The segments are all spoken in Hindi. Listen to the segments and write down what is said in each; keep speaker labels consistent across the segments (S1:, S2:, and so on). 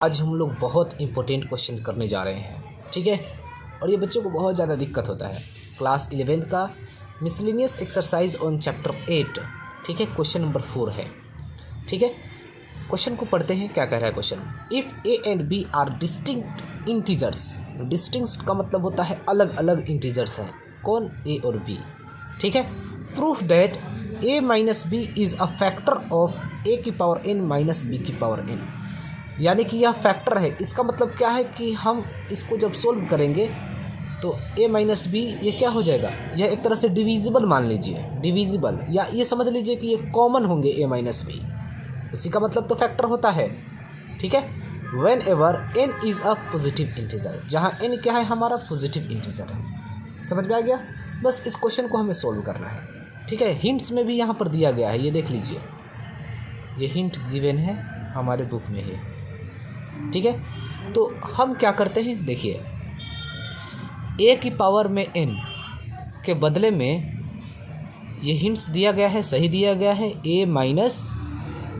S1: आज हम लोग बहुत इंपॉर्टेंट क्वेश्चन करने जा रहे हैं, ठीक है। और ये बच्चों को बहुत ज़्यादा दिक्कत होता है। क्लास 11th का मिसलेनियस एक्सरसाइज ऑन चैप्टर 8, ठीक है, क्वेश्चन नंबर 4 है, ठीक है। क्वेश्चन को पढ़ते हैं, क्या कह रहा है question. If A and B are distinct integers, distinct का मतलब होता है अलग अलग इंटीजर्स हैं, कौन, ए और बी, ठीक है। Proof that A minus B is a factor of A की पावर एन माइनस बी की पावर एन, यानी कि यह फैक्टर है। इसका मतलब क्या है कि हम इसको जब सोल्व करेंगे तो a माइनस बी ये क्या हो जाएगा, यह एक तरह से डिविजिबल मान लीजिए, डिविजिबल, या ये समझ लीजिए कि ये कॉमन होंगे a माइनस बी, उसी का मतलब तो फैक्टर होता है, ठीक है। When ever n is a positive integer, जहाँ n क्या है, हमारा पॉजिटिव इंटीजर है। समझ में आ गया। बस इस क्वेश्चन को हमें सोल्व करना है, ठीक है। हिंट्स में भी यहाँ पर दिया गया है, ये देख लीजिए, ये हिंट गिवन है हमारे बुक में है, ठीक है। तो हम क्या करते हैं, देखिए, a की पावर में n के बदले में ये हिंट्स दिया गया है, सही दिया गया है, a माइनस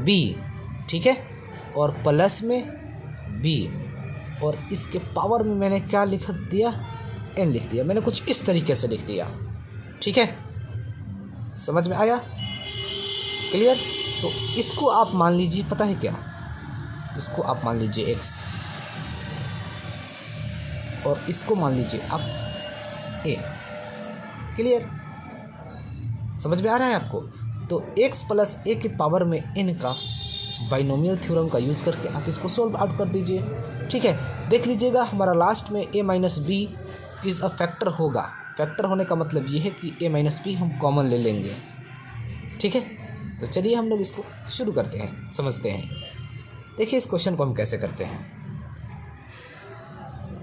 S1: बी, ठीक है, और प्लस में b, और इसके पावर में मैंने क्या लिख दिया, n लिख दिया। मैंने कुछ इस तरीके से लिख दिया, ठीक है। समझ में आया, क्लियर। तो इसको आप मान लीजिए, पता है क्या, इसको आप मान लीजिए x, और इसको मान लीजिए आप a, क्लियर। समझ में आ रहा है आपको। तो x प्लस a की पावर में n का बाइनोमियल थ्योरम का यूज़ करके आप इसको सोल्व आउट कर दीजिए, ठीक है। देख लीजिएगा, हमारा लास्ट में a minus B is a factor होगा। फैक्टर होने का मतलब ये है कि a माइनस बी हम कॉमन ले लेंगे, ठीक है। तो चलिए हम लोग इसको शुरू करते हैं, समझते हैं। देखिए इस क्वेश्चन को हम कैसे करते हैं।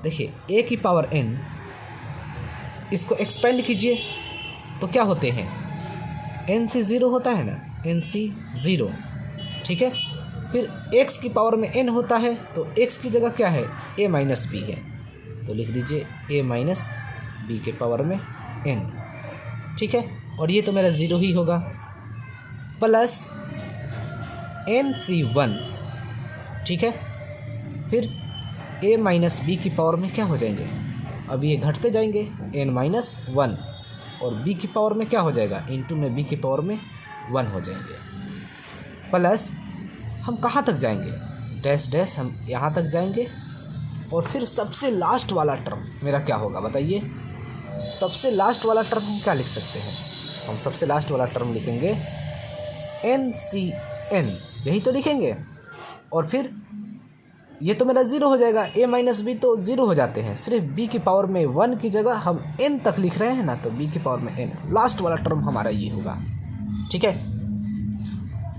S1: देखिए a की पावर n, इसको एक्सपेंड कीजिए तो क्या होते हैं, n से 0 होता है ना, n से 0, ठीक है। फिर x की पावर में n होता है, तो x की जगह क्या है, a माइनस बी है, तो लिख दीजिए a माइनस बी के पावर में n, ठीक है। और ये तो मेरा 0 ही होगा, प्लस n सी 1, ठीक है। फिर a माइनस बी की पावर में क्या हो जाएंगे, अब ये घटते जाएंगे, n माइनस 1, और b की पावर में क्या हो जाएगा, इंटू में b की पावर में 1 हो जाएंगे, प्लस हम कहाँ तक जाएंगे, डैश डैश, हम यहाँ तक जाएंगे। और फिर सबसे लास्ट वाला टर्म मेरा क्या होगा बताइए। सबसे लास्ट वाला टर्म हम क्या लिख सकते हैं, हम सबसे लास्ट वाला टर्म लिखेंगे n सी n, यही तो लिखेंगे। और फिर ये तो मेरा 0 हो जाएगा, a माइनस बी तो 0 हो जाते हैं, सिर्फ b की पावर में 1 की जगह हम n तक लिख रहे हैं ना, तो b की पावर में n, लास्ट वाला टर्म हमारा ये होगा, ठीक है।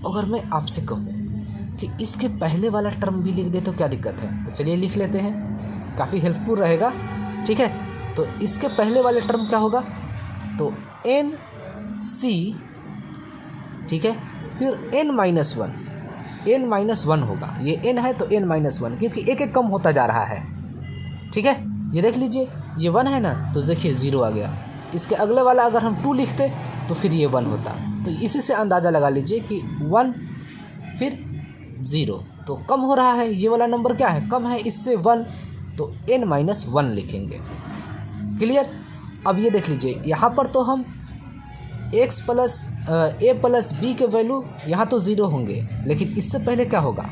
S1: अगर मैं आपसे कहूँ कि इसके पहले वाला टर्म भी लिख दे तो क्या दिक्कत है, तो चलिए लिख लेते हैं, काफ़ी हेल्पफुल रहेगा, ठीक है। तो इसके पहले वाले टर्म क्या होगा, तो n c, ठीक है, फिर n माइनस 1, n माइनस 1 होगा, ये n है तो n माइनस 1, क्योंकि एक एक कम होता जा रहा है, ठीक है। ये देख लीजिए, ये 1 है ना, तो देखिए 0 आ गया। इसके अगले वाला अगर हम 2 लिखते तो फिर ये 1 होता। तो इसी से अंदाज़ा लगा लीजिए कि 1 फिर 0, तो कम हो रहा है, ये वाला नंबर क्या है, कम है इससे 1, तो n माइनस 1 लिखेंगे, क्लियर। अब ये देख लीजिए, यहाँ पर तो हम x plus a plus B के वैल्यू यहाँ तो 0 होंगे, लेकिन इससे पहले क्या होगा,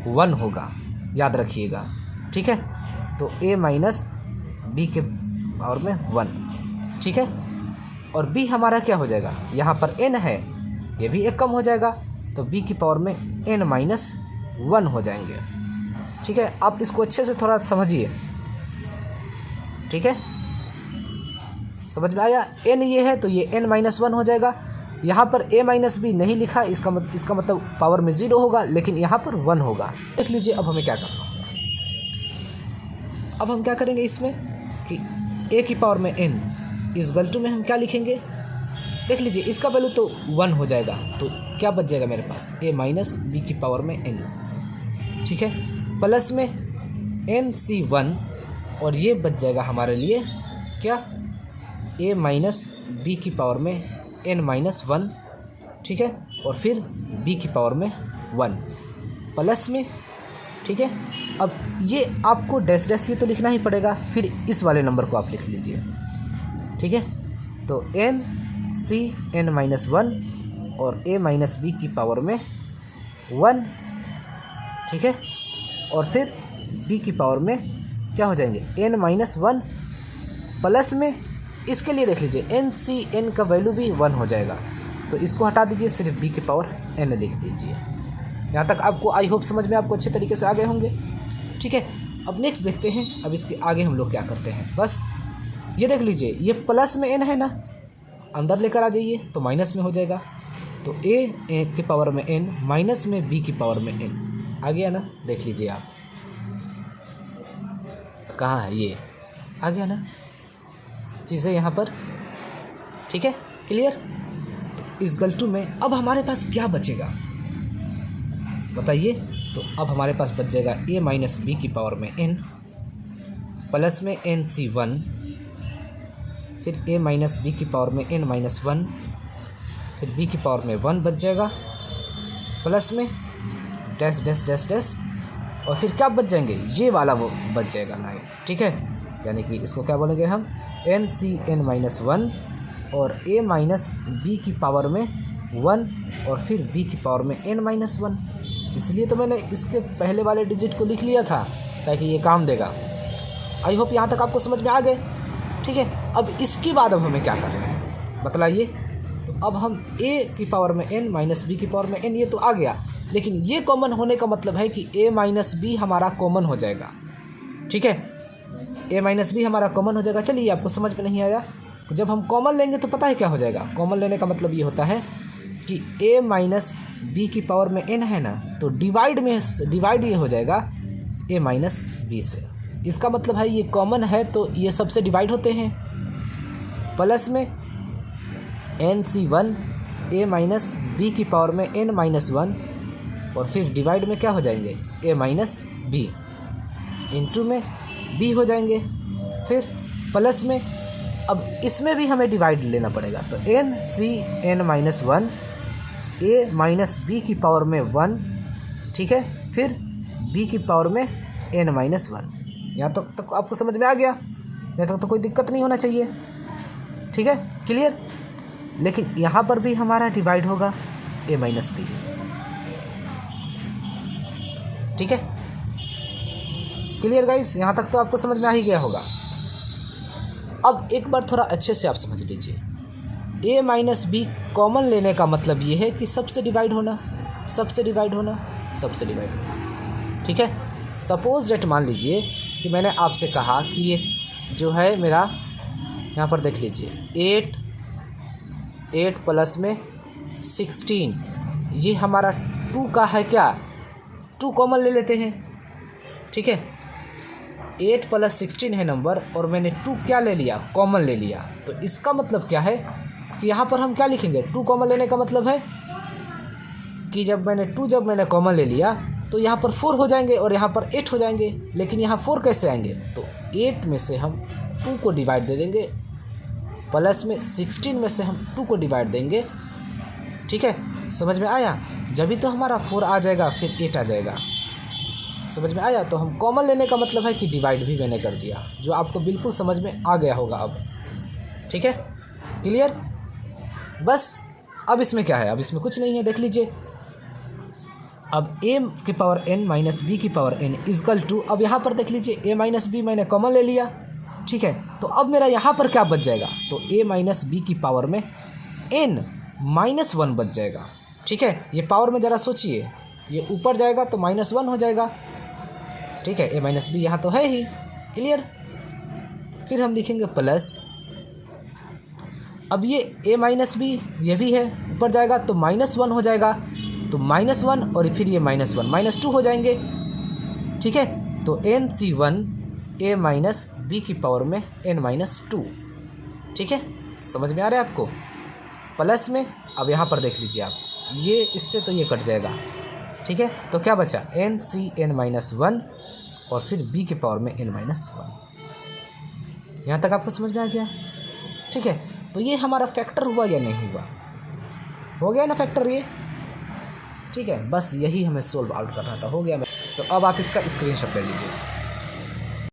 S1: 1 होगा, याद रखिएगा, ठीक है। तो a माइनस बी के पावर में 1, ठीक है। और b हमारा क्या हो जाएगा, यहाँ पर n है, ये भी एक कम हो जाएगा, तो b की पावर में n माइनस 1 हो जाएंगे, ठीक है। आप इसको अच्छे से थोड़ा समझिए, ठीक है। समझ में आया, n ये है तो ये n माइनस 1 हो जाएगा। यहाँ पर a माइनस बी नहीं लिखा, इसका मतलब पावर में 0 होगा, लेकिन यहाँ पर 1 होगा। देख लीजिए अब हमें क्या करना होगा। अब हम क्या करेंगे इसमें कि a की पावर में n इस गलटू में हम क्या लिखेंगे, देख लीजिए, इसका वैल्यू तो 1 हो जाएगा, तो क्या बच जाएगा मेरे पास, a माइनस बी की पावर में n, ठीक है, प्लस में n सी 1, और ये बच जाएगा हमारे लिए क्या, a माइनस बी की पावर में n माइनस 1, ठीक है, और फिर b की पावर में 1, प्लस में ठीक है। अब ये आपको डैश डैश ये तो लिखना ही पड़ेगा, फिर इस वाले नंबर को आप लिख लीजिए, ठीक है। तो N C N minus one और ए माइनस बी की पावर में 1, ठीक है। और फिर बी की पावर में क्या हो जाएंगे, एन माइनस वन प्लस में इसके लिए देख लीजिए एन सी एन का वैल्यू भी 1 हो जाएगा, तो इसको हटा दीजिए, सिर्फ बी की पावर एन लिख दीजिए। यहाँ तक आपको आई होप समझ में आपको अच्छे तरीके से आ गए होंगे, ठीक है। अब नेक्स्ट देखते हैं, अब इसके आगे हम लोग क्या करते हैं। बस ये देख लीजिए, ये प्लस में एन है ना, अंदर लेकर आ जाइए तो माइनस में हो जाएगा। तो ए की पावर में एन माइनस में बी की पावर में एन आ गया ना, देख लीजिए आप कहाँ है, ये आ गया ना चीज़ें यहाँ पर, ठीक है, क्लियर। तो इस गलटू में अब हमारे पास क्या बचेगा बताइए। तो अब हमारे पास बच जाएगा ए माइनस बी की पावर में एन प्लस में एन सी 1, फिर ए माइनस बी की पावर में एन माइनस 1, फिर बी की पावर में 1 बच जाएगा, प्लस में डैश डैश डैश डैश, और फिर क्या बच जाएंगे, ये वाला वो बच जाएगा 9, ठीक है। यानी कि इसको क्या बोलेंगे हम, एन सी एन माइनस 1 और ए माइनस बी की पावर में 1 और फिर बी की पावर में एन माइनस 1। इसलिए तो मैंने इसके पहले वाले डिजिट को लिख लिया था ताकि ये काम देगा। आई होप यहाँ तक आपको समझ में आ गए, ठीक है। अब इसके बाद अब हमें क्या करना है बतलाइए। तो अब हम a की पावर में n माइनस बी की पावर में n, ये तो आ गया, लेकिन ये कॉमन होने का मतलब है कि a माइनस बी हमारा कॉमन हो जाएगा, ठीक है। a माइनस बी हमारा कॉमन हो जाएगा। चलिए, आपको समझ में नहीं आया, जब हम कॉमन लेंगे तो पता है क्या हो जाएगा। कॉमन लेने का मतलब ये होता है कि a माइनस बी की पावर में n है ना, तो डिवाइड ये हो जाएगा a माइनस बी से। इसका मतलब है ये कॉमन है तो ये सबसे डिवाइड होते हैं। प्लस में एन सी 1 ए माइनस बी की पावर में एन माइनस 1, और फिर डिवाइड में क्या हो जाएंगे, ए माइनस बी, इंटू में बी हो जाएंगे, फिर प्लस में अब इसमें भी हमें डिवाइड लेना पड़ेगा। तो एन सी एन माइनस 1 ए माइनस बी की पावर में 1, ठीक है, फिर बी की पावर में एन माइनस 1। यहाँ तक आपको समझ में आ गया, यहाँ तक तो कोई दिक्कत नहीं होना चाहिए, ठीक है, क्लियर। लेकिन यहाँ पर भी हमारा डिवाइड होगा ए माइनस बी, ठीक है, क्लियर गाइस। यहाँ तक तो आपको समझ में आ ही गया होगा। अब एक बार थोड़ा अच्छे से आप समझ लीजिए, ए माइनस बी कॉमन लेने का मतलब ये है कि सबसे डिवाइड होना, सबसे डिवाइड होना, सबसे डिवाइड होना, ठीक है। सपोज डेट मान लीजिए कि मैंने आपसे कहा कि ये जो है मेरा, यहाँ पर देख लीजिए 8 प्लस में 16, ये हमारा 2 का है क्या, 2 कॉमन ले लेते हैं, ठीक है। 8 प्लस 16 है नंबर और मैंने 2 क्या ले लिया, कॉमन ले लिया। तो इसका मतलब क्या है कि यहाँ पर हम क्या लिखेंगे, 2 कॉमन लेने का मतलब है कि जब मैंने कॉमन ले लिया तो यहाँ पर 4 हो जाएंगे और यहाँ पर 8 हो जाएंगे। लेकिन यहाँ 4 कैसे आएंगे, तो 8 में से हम 2 को डिवाइड दे देंगे, प्लस में 16 में से हम 2 को डिवाइड देंगे, ठीक है। समझ में आया, जब भी तो हमारा 4 आ जाएगा फिर 8 आ जाएगा, समझ में आया। तो हम कॉमन लेने का मतलब है कि डिवाइड भी मैंने कर दिया, जो आपको बिल्कुल समझ में आ गया होगा अब, ठीक है, क्लियर। बस अब इसमें क्या है, अब इसमें कुछ नहीं है, देख लीजिए। अब a की पावर n माइनस बी की पावर n इजकल टू, अब यहाँ पर देख लीजिए a माइनस बी मैंने कॉमन ले लिया, ठीक है। तो अब मेरा यहाँ पर क्या बच जाएगा, तो a माइनस बी की पावर में n माइनस 1 बच जाएगा, ठीक है। ये पावर में ज़रा सोचिए, ये ऊपर जाएगा तो माइनस 1 हो जाएगा, ठीक है। a माइनस बी यहाँ तो है ही, क्लियर। फिर हम लिखेंगे प्लस, अब ये a माइनस बी ये भी है, ऊपर जाएगा तो माइनस 1 हो जाएगा, तो माइनस 1 और फिर ये माइनस 1 माइनस 2 हो जाएंगे, ठीक है। तो एन सी 1 ए माइनस बी की पावर में एन माइनस 2, ठीक है, समझ में आ रहा है आपको। प्लस में अब यहाँ पर देख लीजिए आप, ये इससे तो ये कट जाएगा, ठीक है। तो क्या बचा, एन सी एन माइनस 1 और फिर बी की पावर में एन माइनस 1। यहाँ तक आपको समझ में आ गया, ठीक है। तो ये हमारा फैक्टर हुआ या नहीं हुआ, हो गया ना फैक्टर ये, ठीक है। बस यही हमें सोल्व आउट करना था, हो गया। तो अब आप इसका स्क्रीनशॉट ले लीजिए।